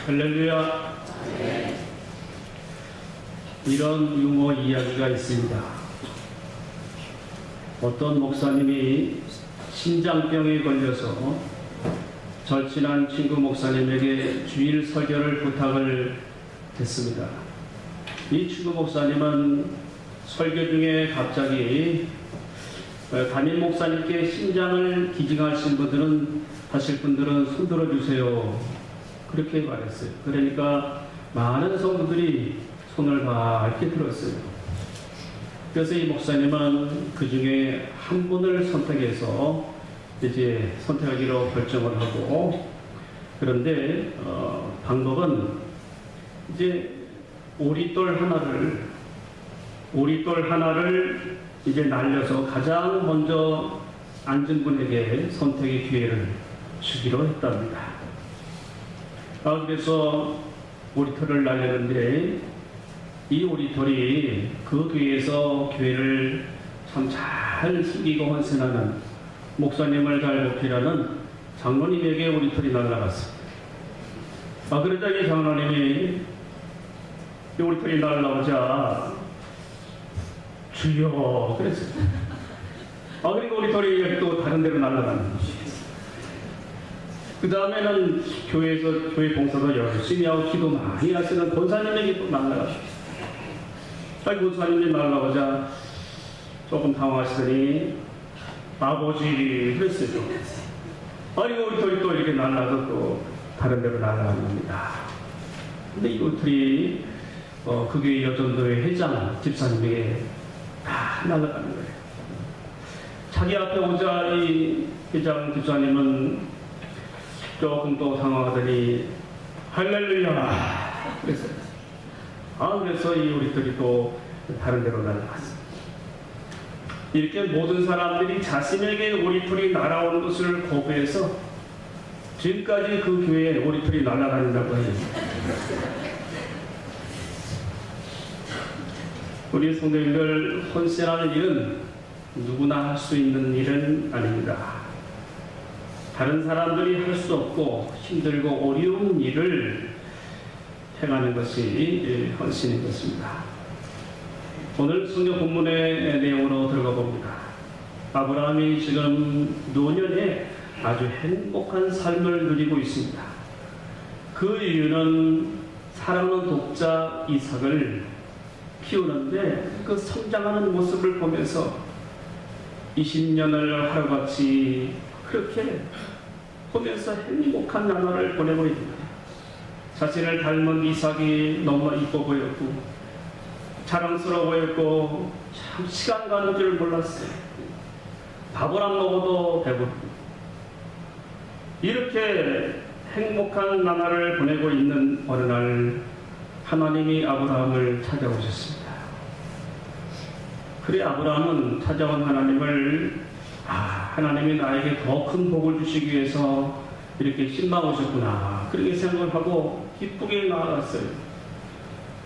할렐루야. 이런 유머 이야기가 있습니다. 어떤 목사님이 심장병에 걸려서 절친한 친구 목사님에게 주일 설교를 부탁을 했습니다. 이 친구 목사님은 설교 중에 갑자기 담임 목사님께 심장을 기증하신 하실 분들은 손 들어주세요. 그렇게 말했어요. 그러니까 많은 성도들이 손을 밝게 들었어요. 그래서 이 목사님은 그 중에 한 분을 선택해서 이제 선택하기로 결정을 하고, 그런데 방법은 이제 오리돌 하나를 이제 날려서 가장 먼저 앉은 분에게 선택의 기회를 주기로 했답니다. 그래서 오리털을 날렸는데 이 오리털이 그 뒤에서 교회를 참 잘 숨기고 헌신하는 목사님을 잘 목필하는 장로님에게 오리털이 날아갔습니다. 그러자 이 장로님이 이 오리털이 날아오자 주여 그랬어요. 그리고 오리털이 또 다른 데로 날아가는 거죠. 그 다음에는 교회 봉사도 열심히 하고 기도 많이 하시는 권사님에게 또 날아가셨어요. 권사님이 날아오자 조금 당황하시더니 아버지 그랬어요. 그리고 오리털이 또 이렇게 날아서 또 다른 데로 날아가는 겁니다. 근데 이 오리털이 그 교회 여전도회 회장 집사님에게 다 날아가는 거예요. 자기 앞에 오자 이 회장 집사님은 조금 또 당황하더니 할렐루야 그랬어요. 그래서 이 오리털이 또 다른 데로 날아갔어요. 이렇게 모든 사람들이 자신에게 오리털이 날아오는 것을 거부해서 지금까지 그 교회에 오리털이 날아다닌다고 해요. 우리 성도님들, 헌신하는 일은 누구나 할 수 있는 일은 아닙니다. 다른 사람들이 할 수 없고 힘들고 어려운 일을 행하는 것이 헌신인 것입니다. 오늘 성경 본문의 내용으로 들어가 봅니다. 아브라함이 지금 노년에 아주 행복한 삶을 누리고 있습니다. 그 이유는 사랑하는 독자 이삭을 키우는데 그 성장하는 모습을 보면서 20년을 하루같이 그렇게 보면서 행복한 나날을 보내고 있습니다. 자신을 닮은 이삭이 너무 이뻐 보였고 자랑스러워 보였고 참 시간 가는 줄 몰랐어요. 밥을 안 먹어도 배부르고 이렇게 행복한 나날을 보내고 있는 어느 날 하나님이 아브라함을 찾아오셨습니다. 그래 아브라함은 찾아온 하나님을 하나님이 나에게 더 큰 복을 주시기 위해서 이렇게 신방오셨구나 그렇게 생각하고 기쁘게 나아갔어요.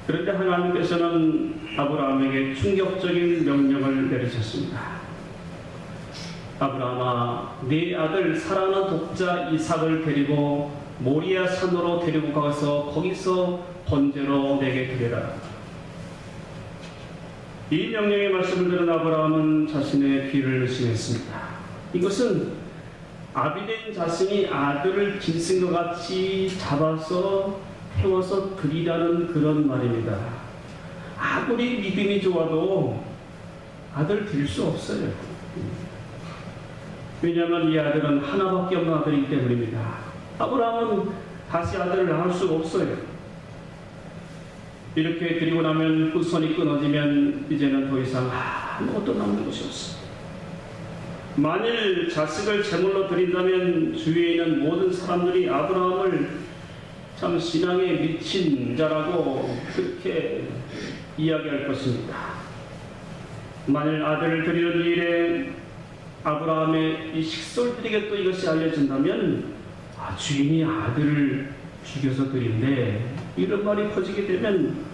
그런데 하나님께서는 아브라함에게 충격적인 명령을 내리셨습니다. 아브라함아, 네 아들 사랑하는 독자 이삭을 데리고 모리아 산으로 데리고 가서 거기서 번제로 내게 드려라. 이 명령의 말씀을 들은 아브라함은 자신의 귀를 의심했습니다. 이것은 아비된 자신이 아들을 짐승과 같이 잡아서 태워서 드리라는 그런 말입니다. 아무리 믿음이 좋아도 아들 드릴 수 없어요. 왜냐하면 이 아들은 하나밖에 없는 아들이기 때문입니다. 아브라함은 다시 아들을 낳을 수 없어요. 이렇게 드리고 나면 그 손이 끊어지면 이제는 더 이상 아무것도 남는 것이 없습니다. 만일 자식을 제물로 드린다면 주위에 있는 모든 사람들이 아브라함을 참 신앙에 미친 자라고 그렇게 이야기할 것입니다. 만일 아들을 드리는 일에 아브라함의 이 식솔들에게 또 이것이 알려진다면 주인이 아들을 죽여서 드린대 이런 말이 퍼지게 되면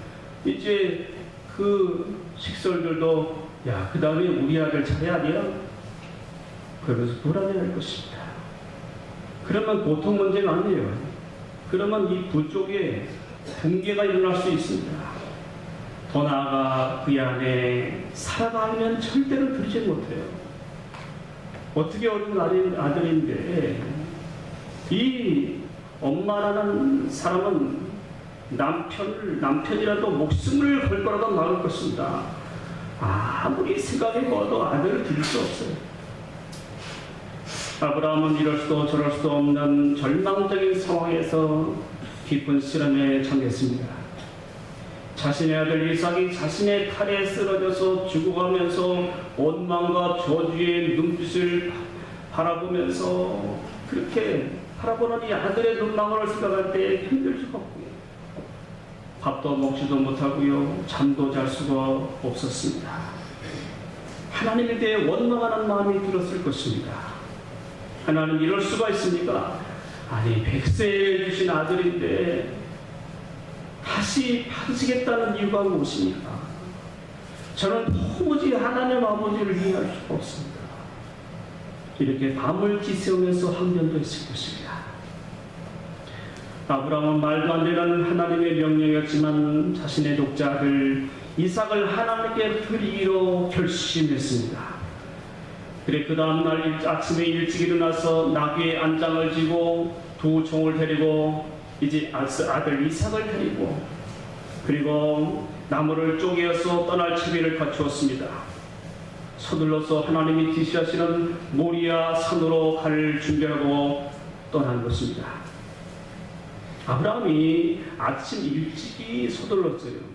이제 그 식솔들도 그 다음에 우리 아들 차례 아니야? 그러면서 불안해할 것입니다. 그러면 보통 문제가 아니에요. 그러면 이 부족에 붕괴가 일어날 수 있습니다. 더 나아가 그의 안에 살아가면 절대로 들지 못해요. 어떻게 어린 아들인데 이 엄마라는 사람은 남편이라도 목숨을 걸 거라도 막을 것입니다. 아무리 생각해봐도 아들을 들일 수 없어요. 아브라함은 이럴 수도 저럴 수도 없는 절망적인 상황에서 깊은 시련에 처했습니다. 자신의 아들 이삭이 자신의 칼에 쓰러져서 죽어가면서 원망과 저주의 눈빛을 바라보면서 그렇게 바라보는 이 아들의 눈망울을 생각할 때 힘들 수가 없고요. 밥도 먹지도 못하고요. 잠도 잘 수가 없었습니다. 하나님에 대해 원망하는 마음이 들었을 것입니다. 하나님 이럴 수가 있습니까? 아니 100세에 주신 아들인데 다시 받으시겠다는 이유가 무엇입니까? 저는 도무지 하나님 아버지를 이해할 수가 없습니다. 이렇게 밤을 지새우면서 항변도 했을 것입니다. 아브라함은 말도 안 되는 하나님의 명령이었지만 자신의 독자를 이삭을 하나님께 드리기로 결심했습니다. 그래 그 다음날 아침에 일찍 일어나서 나귀의 안장을 지고 두 종을 데리고 이제 아들 이삭을 데리고 그리고 나무를 쪼개어서 떠날 채비를 갖추었습니다. 서둘러서 하나님이 지시하시는 모리아 산으로 갈 준비하고 떠난 것입니다. 아브라함이 아침 일찍이 서둘렀어요.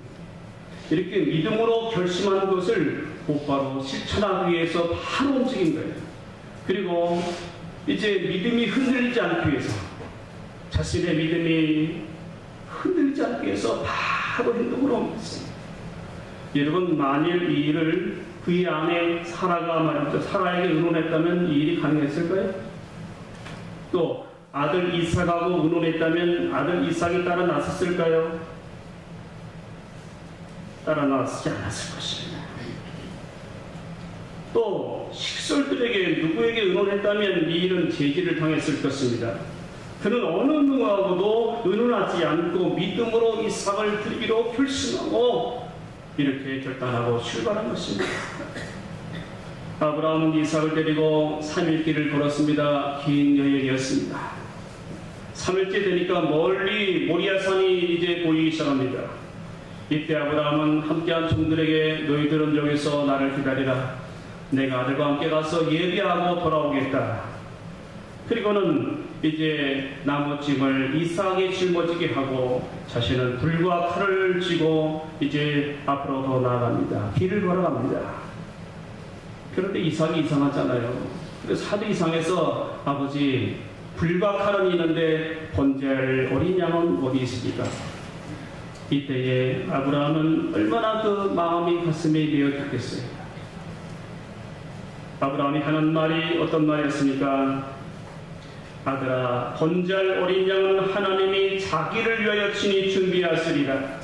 이렇게 믿음으로 결심한 것을 곧바로 실천하기 위해서 바로 움직인 거예요. 그리고 이제 믿음이 흔들리지 않기 위해서 자신의 믿음이 흔들리지 않기 위해서 바로 행동으로 옮겼어요. 여러분 만일 이 일을 그의 아내 사라가 말이죠. 사라에게 의논했다면 이 일이 가능했을까요? 또 아들 이삭하고 의논했다면 아들 이삭이 따라 나섰을까요? 따라 나서지 않았을 것입니다. 또 식솔들에게 누구에게 의논했다면 이 일은 제지를 당했을 것입니다. 그는 어느 누구하고도 의논하지 않고 믿음으로 이삭을 드리기로 결심하고 이렇게 결단하고 출발한 것입니다. 아브라함은 이삭을 데리고 3일 길을 걸었습니다. 긴 여행이었습니다. 3일째 되니까 멀리 모리아산이 이제 보이기 시작합니다. 이때 아브라함은 함께한 종들에게 너희들은 여기서 나를 기다리라. 내가 아들과 함께 가서 예비하고 돌아오겠다. 그리고는 이제 나무짐을 이삭에게 짊어지게 하고 자신은 불과 칼을 쥐고 이제 앞으로 더 나아갑니다. 길을 걸어갑니다. 그런데 이삭이 이상하잖아요. 그래서 하도 이상해서 아버지 불과 칼은 있는데 번제할 어린 양은 어디 있습니까? 이때에 아브라함은 얼마나 그 마음이 가슴에 메어졌겠어요. 아브라함이 하는 말이 어떤 말이었습니까? 아들아, 번제할 어린 양은 하나님이 자기를 위하여 친히 준비하시리라.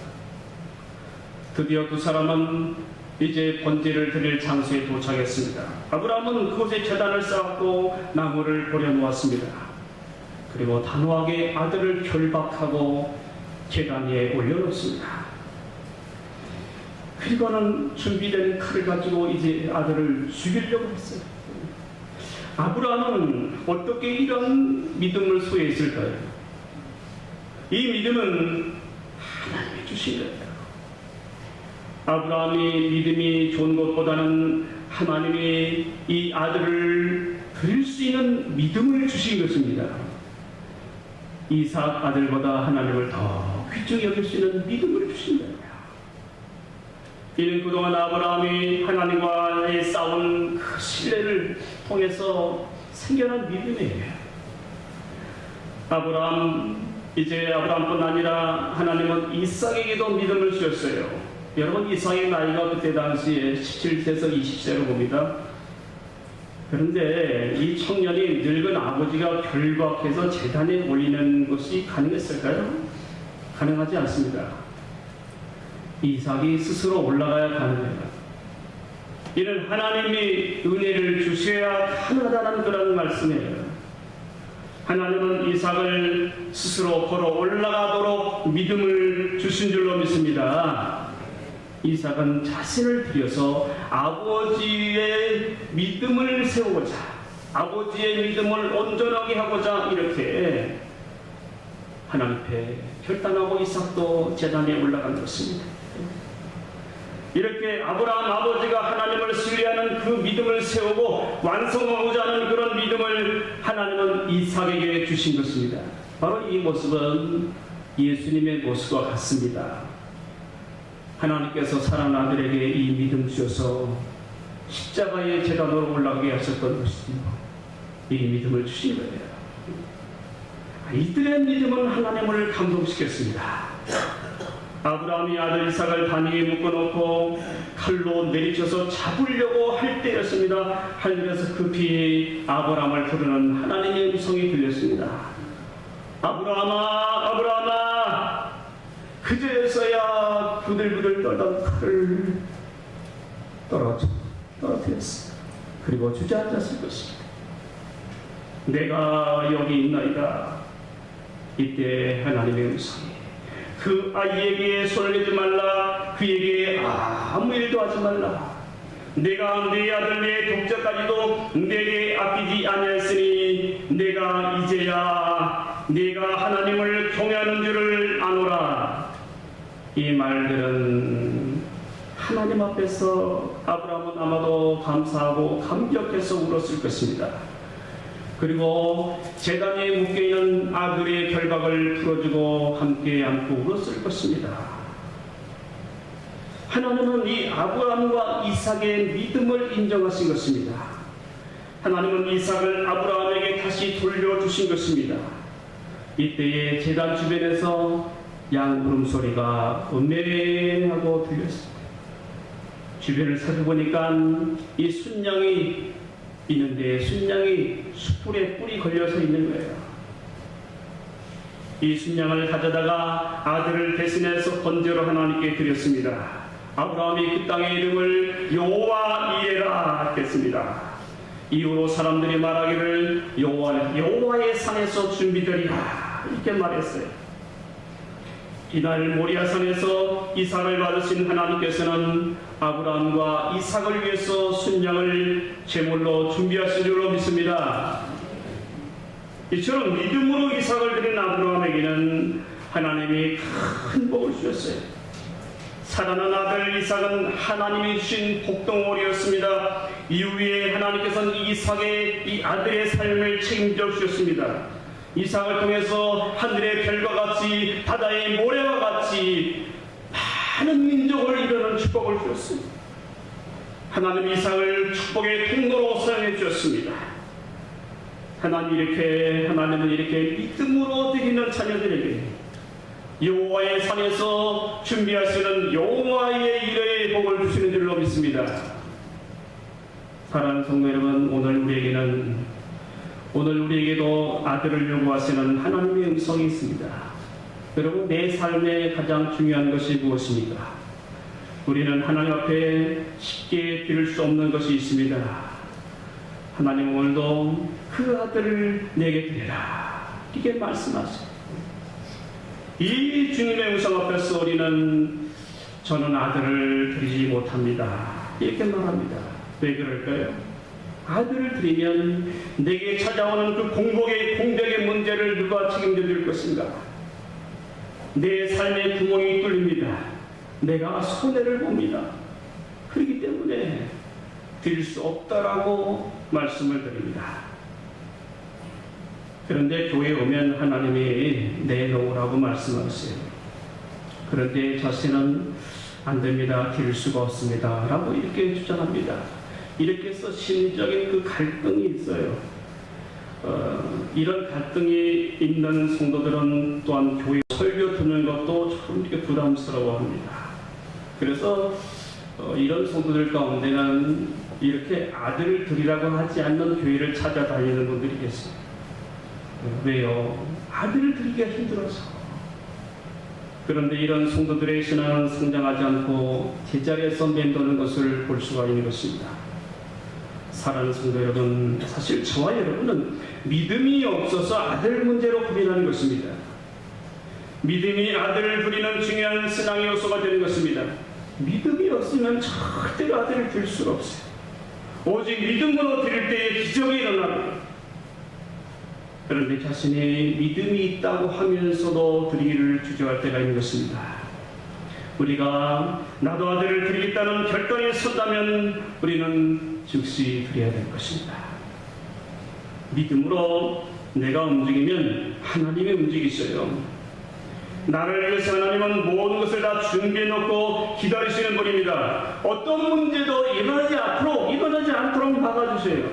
드디어 두 사람은 이제 번제를 드릴 장소에 도착했습니다. 아브라함은 그곳에 제단을 쌓았고 나무를 버려놓았습니다. 그리고 단호하게 아들을 결박하고 제단 위에 올려놓습니다. 그리고는 준비된 칼을 가지고 이제 아들을 죽이려고 했어요. 아브라함은 어떻게 이런 믿음을 소유했을까요? 이 믿음은 하나님이 주신 거예요. 아브라함이 믿음이 좋은 것보다는 하나님이 이 아들을 드릴 수 있는 믿음을 주신 것입니다. 이삭 아들보다 하나님을 더 귀중히 여길 수 있는 믿음을 주신 거예요. 이는 그동안 아브라함이 하나님과의 싸운 그 신뢰를 통해서 생겨난 믿음이에요. 아브라함뿐 아니라 하나님은 이삭에게도 믿음을 주셨어요. 여러분 이삭의 나이가 그때 당시에 17세에서 20세로 봅니다. 그런데 이 청년이 늙은 아버지가 결박해서 제단에 올리는 것이 가능했을까요? 가능하지 않습니다. 이삭이 스스로 올라가야 가능해요. 이는 하나님이 은혜를 주셔야 가능하다는 그런 말씀이에요. 하나님은 이삭을 스스로 걸어 올라가도록 믿음을 주신 줄로 믿습니다. 이삭은 자신을 들여서 아버지의 믿음을 세우고자, 아버지의 믿음을 온전하게 하고자 이렇게 하나님 앞에 결단하고 이삭도 제단에 올라간 것입니다. 이렇게 아브라함 아버지가 하나님을 신뢰하는 그 믿음을 세우고 완성하고자 하는 그런 믿음을 하나님은 이삭에게 주신 것입니다. 바로 이 모습은 예수님의 모습과 같습니다. 하나님께서 사랑하는 아들에게 이 믿음 주셔서 십자가의 제단으로 올라가게 하셨던 것이죠. 이 믿음을 주신 거예요. 이들의 믿음은 하나님을 감동시켰습니다. 아브라함이 아들 이삭을 단위에 묶어놓고 칼로 내리쳐서 잡으려고 할 때였습니다. 하늘에서 급히 아브라함을 부르는 하나님의 음성이 들렸습니다. 아브라함아, 아브라함아. 그제서야 부들부들 떨던 칼을 떨어뜨렸습니다. 그리고 주저앉았을 것입니다. 내가 여기 있나이다. 이때 하나님의 음성이 그 아이에게 손을 내지 말라. 그에게 아무 일도 하지 말라. 내가 내 아들 내 독자까지도 내게 아끼지 아니하였으니 내가 이제야 내가 하나님을 경외하는 줄을 아노라. 이 말들은 하나님 앞에서 아브라함은 아마도 감사하고 감격해서 울었을 것입니다. 그리고 제단에 묶여있는 아들의 결박을 풀어주고 함께 안고 울었을 것입니다. 하나님은 이 아브라함과 이삭의 믿음을 인정하신 것입니다. 하나님은 이삭을 아브라함에게 다시 돌려주신 것입니다. 이때에 제단 주변에서 양 울음소리가 음매하고 들렸습니다. 주변을 살펴보니까 이 순양이 있는데 순양이 숯불에 뿔이 걸려서 있는 거예요. 이 순양을 가져다가 아들을 대신해서 번제로 하나님께 드렸습니다. 아브라함이 그 땅의 이름을 여호와 이레라 했습니다. 이후로 사람들이 말하기를 여호와의 산에서 준비되리라 이렇게 말했어요. 이날 모리아산에서 이삭을 받으신 하나님께서는 아브라함과 이삭을 위해서 순양을 제물로 준비하신 줄로 믿습니다. 이처럼 믿음으로 이삭을 드린 아브라함에게는 하나님이 큰 복을 주셨어요. 사랑하는 아들 이삭은 하나님이 주신 복덩어리였습니다. 이후에 하나님께서는 이삭의 이 아들의 삶을 책임져 주셨습니다. 이삭을 통해서 하늘의 별과 같이 바다의 모래와 같이 많은 민족을 이루는 축복을 주셨습니다. 하나님 이삭을 축복의 통로로 사용해 주셨습니다. 하나님은 이렇게 믿음으로 드리는 자녀들에게 여호와의 산에서 준비하시는 여호와의 이레의 복을 주시는 줄로 믿습니다. 사랑하는 성도 여러분, 오늘 우리에게도 아들을 요구하시는 하나님의 음성이 있습니다. 여러분, 내 삶에 가장 중요한 것이 무엇입니까? 우리는 하나님 앞에 쉽게 드릴 수 없는 것이 있습니다. 하나님 오늘도 그 아들을 내게 드리라 이렇게 말씀하세요. 이 주님의 음성 앞에서 우리는 저는 아들을 드리지 못합니다 이렇게 말합니다. 왜 그럴까요? 아들을 드리면 내게 찾아오는 그 공백의 문제를 누가 책임져 줄 것인가? 내 삶의 구멍이 뚫립니다. 내가 손해를 봅니다. 그렇기 때문에 드릴 수 없다라고 말씀을 드립니다. 그런데 교회에 오면 하나님이 내놓으라고 말씀하세요. 그런데 자신은 안 됩니다. 드릴 수가 없습니다 라고 이렇게 주장합니다. 이렇게 해서 심리적인 그 갈등이 있어요. 이런 갈등이 있는 성도들은 또한 교회 설교 듣는 것도 참 이렇게 부담스러워합니다. 그래서 이런 성도들 가운데는 이렇게 아들을 드리라고 하지 않는 교회를 찾아다니는 분들이 계세요. 왜요? 아들을 드리기가 힘들어서. 그런데 이런 성도들의 신앙은 성장하지 않고 제자리에서 맴도는 것을 볼 수가 있는 것입니다. 사랑하는 성도 여러분, 사실 저와 여러분은 믿음이 없어서 아들 문제로 고민하는 것입니다. 믿음이 아들을 부리는 중요한 신앙의 요소가 되는 것입니다. 믿음이 없으면 절대로 아들을 드릴 수가 없어요. 오직 믿음으로 드릴 때에 기적이 일어나고, 그런데 자신이 믿음이 있다고 하면서도 드리기를 주저할 때가 있는 것입니다. 우리가 나도 아들을 드리겠다는 결단이 섰다면 우리는 즉시 드려야 될 것입니다. 믿음으로 내가 움직이면 하나님이 움직이셔요. 나를 위해서 하나님은 모든 것을 다 준비해 놓고 기다리시는 분입니다. 어떤 문제도 일어나지 않도록 막아주세요.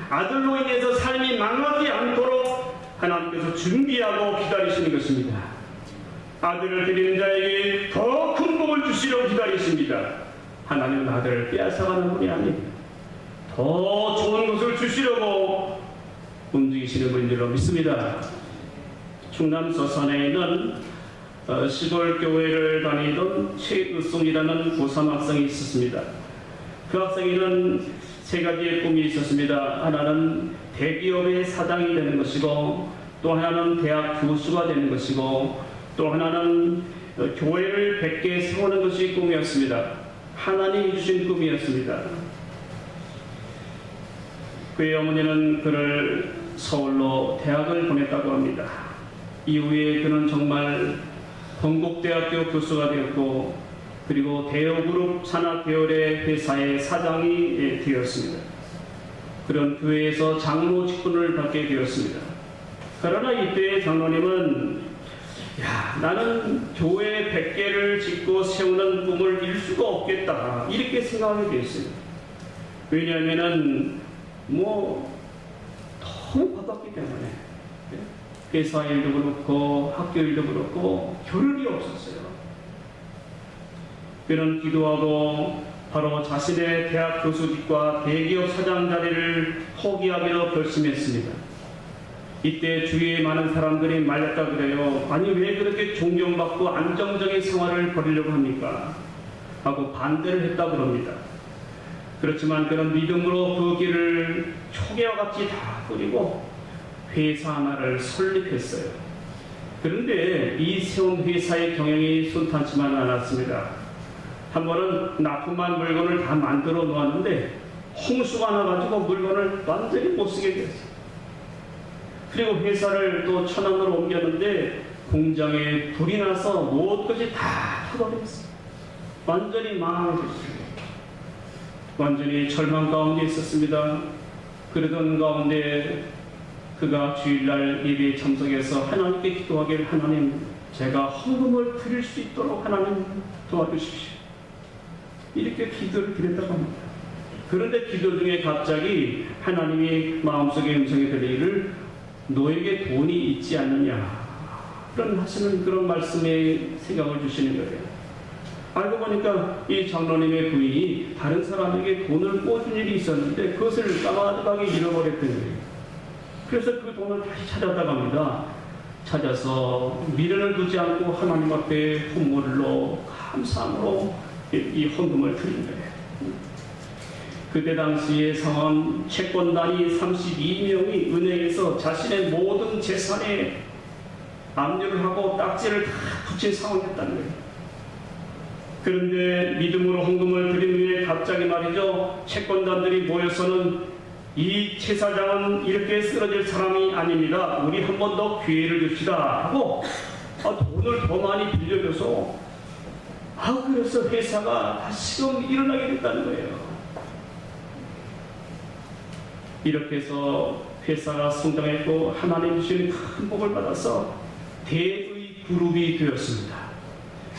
아들로 인해서 삶이 망하지 않도록 하나님께서 준비하고 기다리시는 것입니다. 아들을 드리는 자에게 더 큰 복을 주시려고 기다리십니다. 하나님은 아들을 빼앗아가는 분이 아닙니다. 더 좋은 것을 주시려고 움직이시는 분인 줄로 믿습니다. 충남 서산에 있는 시골 교회를 다니던 최의송이라는 고3 학생이 있었습니다. 그 학생에는 세 가지의 꿈이 있었습니다. 하나는 대기업의 사장이 되는 것이고, 또 하나는 대학 교수가 되는 것이고, 또 하나는 교회를 100개 세우는 것이 꿈이었습니다. 하나님이 주신 꿈이었습니다. 그의 어머니는 그를 서울로 대학을 보냈다고 합니다. 이후에 그는 정말 건국대학교 교수가 되었고, 그리고 대여그룹 산하계열의 회사의 사장이 되었습니다. 그런 교회에서 장로 직분을 받게 되었습니다. 그러나 이때 장로님은 나는 교회 100개를 짓고 세우는 꿈을 이룰 수가 없겠다, 이렇게 생각하게 되었어요. 왜냐하면 너무 바빴기 때문에 회사 일도 그렇고 학교 일도 그렇고 겨를이 없었어요. 그는 기도하고 바로 자신의 대학 교수직과 대기업 사장 자리를 포기하기로 결심했습니다. 이때 주위에 많은 사람들이 말렸다 그래요. 아니, 왜 그렇게 존경받고 안정적인 생활을 벌이려고 합니까? 하고 반대를 했다 그럽니다. 그렇지만 그런 믿음으로 그 길을 초계와 같이 다 꾸리고 회사 하나를 설립했어요. 그런데 이 세운 회사의 경영이 순탄치만 않았습니다. 한 번은 납품한 물건을 다 만들어 놓았는데 홍수가 나가지고 물건을 완전히 못 쓰게 됐어요. 그리고 회사를 또 천안으로 옮겼는데 공장에 불이 나서 모든 것이 다 타버렸어요. 완전히 망하겠어요. 완전히 절망 가운데 있었습니다. 그러던 가운데 그가 주일날 예배에 참석해서 하나님께 기도하기를, 하나님, 제가 헌금을 드릴 수 있도록 하나님 도와주십시오, 이렇게 기도를 드렸다고 합니다. 그런데 기도 중에 갑자기 하나님이 마음속에 음성이 들리기를, 너에게 돈이 있지 않느냐, 그런 하시는 그런 말씀에 생각을 주시는 거예요. 알고 보니까 이 장로님의 부인이 다른 사람에게 돈을 꿔준 일이 있었는데 그것을 까마득하게 잃어버렸던 거예요. 그래서 그 돈을 다시 찾았다고 합니다. 찾아서 미련을 두지 않고 하나님 앞에 선물로 감사함으로 이 헌금을 드린 거예요. 그때 당시의 상황, 채권단이 32명이 은행에서 자신의 모든 재산에 압류를 하고 딱지를 다 붙인 상황이었다는 거예요. 그런데 믿음으로 헌금을 드린 후에 갑자기 말이죠, 채권단들이 모여서는 이 최 사장은 이렇게 쓰러질 사람이 아닙니다. 우리 한 번 더 기회를 줍시다 하고 돈을 더 많이 빌려줘서 그래서 회사가 다시금 일어나게 됐다는 거예요. 이렇게 해서 회사가 성장했고 하나님 주시는 큰 복을 받아서 대의 그룹이 되었습니다.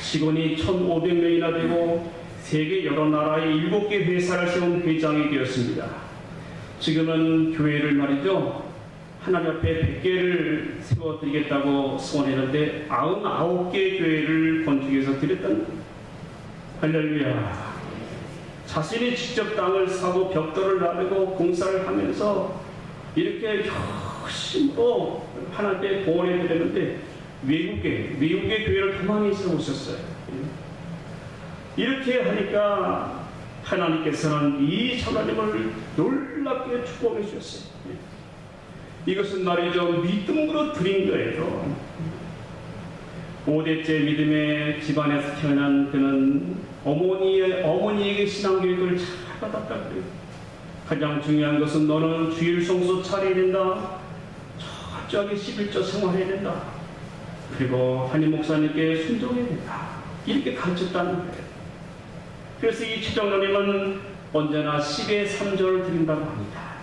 직원이 1,500명이나 되고 세계 여러 나라의 7개 회사를 세운 회장이 되었습니다. 지금은 교회를 말이죠, 하나님 앞에 100개를 세워드리겠다고 소원했는데 99개 교회를 건축해서 드렸다는 거예요. 할렐루야. 자신이 직접 땅을 사고 벽돌을 나르고 공사를 하면서 이렇게 열심으로 하나님께 봉헌해 드렸는데 외국의 교회를 더 많이 세우셨어요. 이렇게 하니까 하나님께서는 이 하나님을 놀랍게 축복해 주셨어요. 이것은 말이죠, 믿음으로 드린 거예요. 5대째 믿음의 집안에서 태어난 그는 어머니에게 신앙교육을 잘 받았다 그래요. 가장 중요한 것은 너는 주일 성수 차려야 된다. 철저하게 11조 생활해야 된다. 그리고 담임 목사님께 순종해야 된다. 이렇게 가르쳤다는 거예요. 그래서 이 최정로님은 언제나 10의 3조를 드린다고 합니다.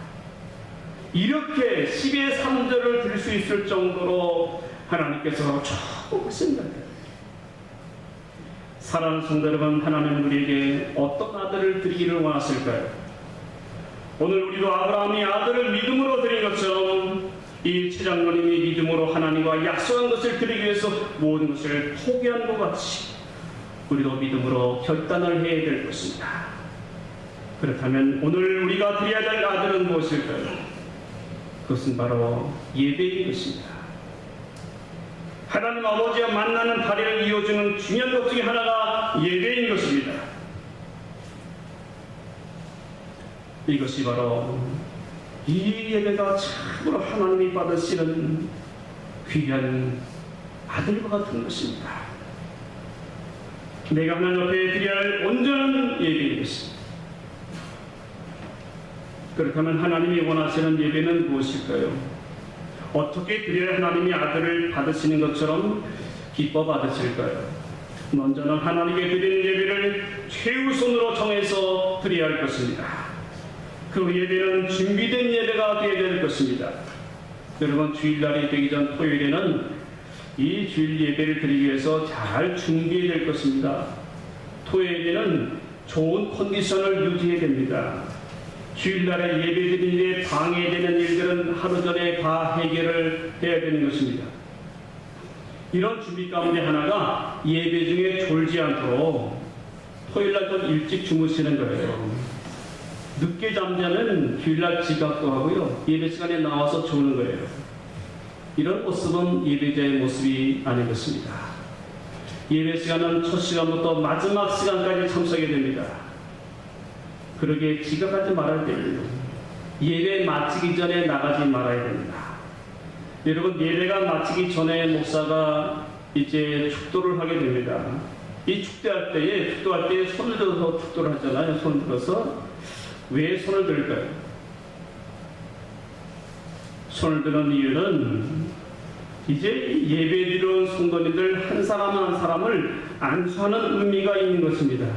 이렇게 10의 3조를 드릴 수 있을 정도로 하나님께서 축복하신다. 사랑하는 성도 여러분, 하나님은 우리에게 어떤 아들을 드리기를 원하실까요? 오늘 우리도 아브라함이 아들을 믿음으로 드린 것처럼 이 최장로님이 믿음으로 하나님과 약속한 것을 드리기 위해서 모든 것을 포기한 것 같이 우리도 믿음으로 결단을 해야 될 것입니다. 그렇다면 오늘 우리가 드려야 될 아들은 무엇일까요? 그것은 바로 예배인 것입니다. 하나님 아버지와 만나는 다리를 이어주는 중요한 것 중에 하나가 예배인 것입니다. 이것이 바로 이 예배가 참으로 하나님이 받으시는 귀한 아들과 같은 것입니다. 내가 하나님 앞에 드려야 할 온전한 예배인 것입니다. 그렇다면 하나님이 원하시는 예배는 무엇일까요? 어떻게 드려야 하나님이 아들을 받으시는 것처럼 기뻐 받으실까요? 먼저는 하나님께 드리는 예배를 최우선으로 정해서 드려야 할 것입니다. 그 예배는 준비된 예배가 되어야 될 것입니다. 여러분, 주일날이 되기 전 토요일에는 이 주일 예배를 드리기 위해서 잘 준비해야 될 것입니다. 토요일에는 좋은 컨디션을 유지해야 됩니다. 주일날에 예배드리는 일에 방해되는 일들은 하루 전에 다 해결을 해야 되는 것입니다. 이런 준비 가운데 하나가 예배 중에 졸지 않도록 토요일날 좀 일찍 주무시는 거예요. 늦게 잠자면 주일날 지각도 하고요, 예배 시간에 나와서 조는 거예요. 이런 모습은 예배자의 모습이 아닌 것입니다. 예배 시간은 첫 시간부터 마지막 시간까지 참석해야 됩니다. 그러게 지각하지 말아야 돼요. 예배 마치기 전에 나가지 말아야 됩니다. 여러분, 예배가 마치기 전에 목사가 이제 축도를 하게 됩니다. 이 축도할 때에 손을 들어서 축도를 하잖아요. 손을 들어서. 왜 손을 들까요? 손을 드는 이유는 이제 예배드리러 온 성도님들 한 사람 한 사람을 안수하는 의미가 있는 것입니다.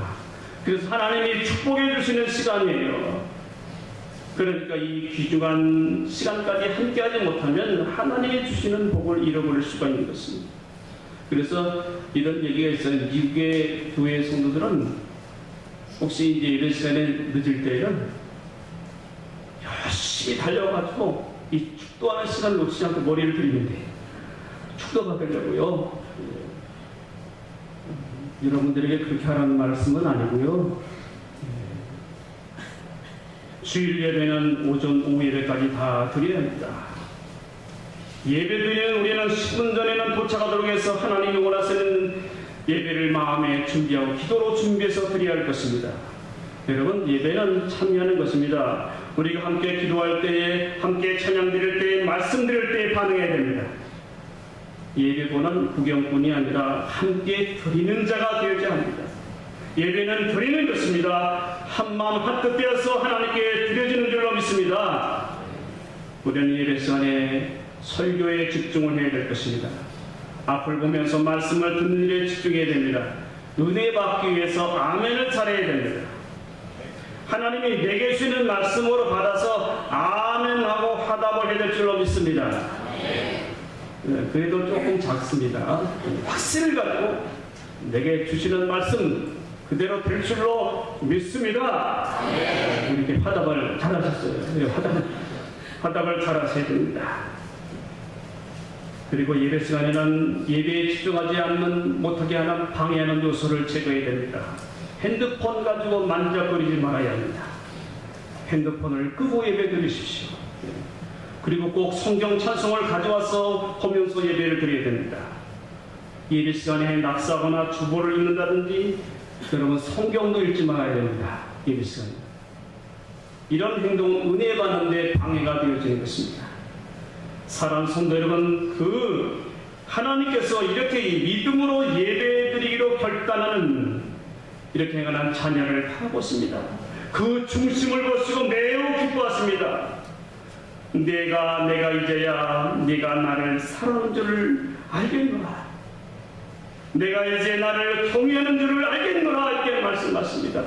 그래서 하나님이 축복해 주시는 시간이에요. 그러니까 이 귀중한 시간까지 함께하지 못하면 하나님이 주시는 복을 잃어버릴 수가 있는 것입니다. 그래서 이런 얘기가 있어요. 미국의 교회 성도들은 혹시 이제 이런 시간에 늦을 때는 열심히 달려가지고 이 축도하는 시간을 놓치지 않고 머리를 들이는데 축도 받으려고요. 여러분들에게 그렇게 하라는 말씀은 아니고요. 주일 예배는 오전, 오후 예배까지 다 드려야 합니다. 예배 드리는 우리는 10분 전에는 도착하도록 해서 하나님이 원하시는 예배를 마음에 준비하고 기도로 준비해서 드려야 할 것입니다. 여러분, 예배는 참여하는 것입니다. 우리가 함께 기도할 때에, 함께 찬양 드릴 때에, 말씀 드릴 때에 반응해야 됩니다. 예배보는 구경꾼이 아니라 함께 드리는 자가 되어야 합니다. 예배는 드리는 것입니다. 한마음 한뜻 되어서 하나님께 드려지는 줄로 믿습니다. 우리는 예배 시간에 설교에 집중을 해야 될 것입니다. 앞을 보면서 말씀을 듣는 일에 집중해야 됩니다. 은혜 받기 위해서 아멘을 잘해야 됩니다. 하나님이 내게 주시는 말씀으로 받아서 아멘하고 화답을 해야 될 줄로 믿습니다. 그래도 조금 작습니다. 확신을 가지고 내게 주시는 말씀 그대로 될 줄로 믿습니다. 이렇게 화답을 잘하셨어요. 화답을 잘하셔야 됩니다. 그리고 예배 시간에는 예배에 집중하지 못하게 하는 방해하는 요소를 제거해야 됩니다. 핸드폰 가지고 만져버리지 말아야 합니다. 핸드폰을 끄고 예배 드리십시오. 그리고 꼭 성경 찬송을 가져와서 보면서 예배를 드려야 됩니다. 예배 시간에 낙서하거나 주보를 읽는다든지 여러분 성경도 읽지 말아야 됩니다. 예배 시간입니다. 이런 행동은 은혜 받는데 방해가 되어지는 것입니다. 사랑하는 성도 여러분, 하나님께서 이렇게 믿음으로 예배드리기로 결단하는 이렇게 행하는 자녀를 바라보십니다. 그 중심을 보시고 매우 기뻐하십니다. 내가 이제야 네가 나를 사랑하는 줄을 알겠노라. 내가 이제 나를 경외하는 줄을 알겠노라. 이렇게 말씀하십니다.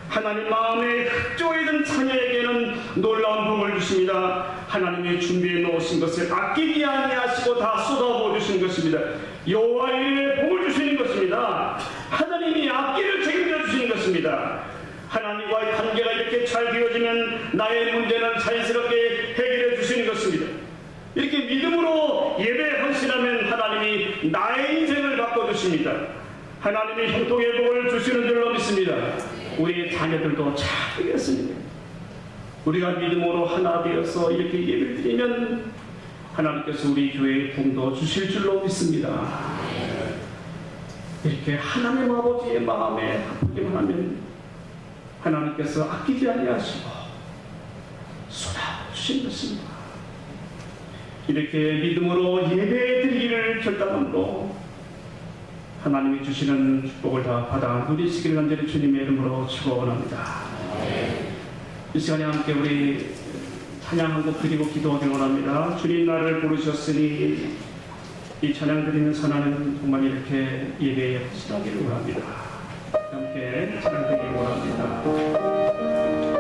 하나님 마음에 흑조에 든 자녀에게는 놀라운 복을 주십니다. 하나님이 준비해 놓으신 것을 아끼지 아니하시고 다 쏟아부어 주시는 것입니다. 여호와의 복을 주시는 것입니다. 하나님이 앞길을 책임져 주시는 것입니다. 하나님과의 관계가 이렇게 잘 되어지면 나의 문제는 자연스럽게 해결해 주시는 것입니다. 이렇게 믿음으로 예배에 헌신하면 하나님이 나의 인생을 바꿔주십니다. 하나님이 형통의 복을 주시는 줄로 믿습니다. 우리의 자녀들도 잘 되겠습니다. 우리가 믿음으로 하나 되어서 이렇게 예배를 드리면 하나님께서 우리 교회에 복도 주실 줄로 믿습니다. 이렇게 하나님 아버지의 마음에 합하기만 하면 하나님께서 아끼지 아니하시고 쏟아주신 것입니다. 이렇게 믿음으로 예배 드리기를 결단함으로 하나님이 주시는 축복을 다 받아 누리시기를 간절히 주님의 이름으로 축원합니다. 이 시간에 함께 우리 찬양 한 곡 드리고 기도하기 원합니다. 주님 나를 부르셨으니 이 찬양 드리는 선언은 정말 이렇게 예배에 헌신하기를 원합니다. 함께 찬양 드리기 원합니다.